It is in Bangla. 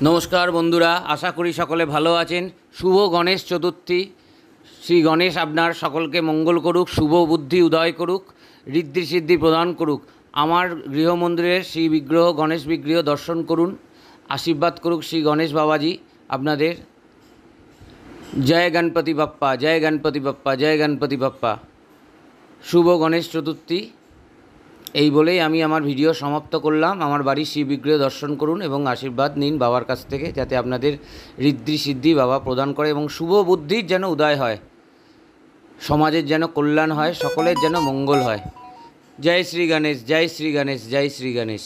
নমস্কার বন্ধুরা, আশা করি সকলে ভালো আছেন। শুভ গণেশ চতুর্থী। শ্রী গণেশ আপনার সকলকে মঙ্গল করুক, শুভ বুদ্ধি উদয় করুক, ঋদ্ধি সিদ্ধি প্রদান করুক। আমার গৃহমন্দিরের শ্রী বিগ্রহ গণেশ বিগ্রহ দর্শন করুন, আশীর্বাদ করুক শ্রী গণেশ বাবাজি আপনাদের। জয় গণপতি বাপ্পা, জয় গণপতি বাপ্পা, জয় গণপতি বাপ্পা। শুভ গণেশ চতুর্থী। এই বলেই আমি আমার ভিডিও সমাপ্ত করলাম। আমার বাড়ির শিব বিগ্রহ দর্শন করুন এবং আশীর্বাদ নিন বাবার কাছ থেকে, যাতে আপনাদের ঋদ্ধি সিদ্ধি বাবা প্রদান করে এবং শুভ বুদ্ধির যেন উদয় হয়, সমাজের যেন কল্যাণ হয়, সকলের যেন মঙ্গল হয়। জয় শ্রী গণেশ, জয় শ্রী গণেশ, জয় শ্রী গণেশ।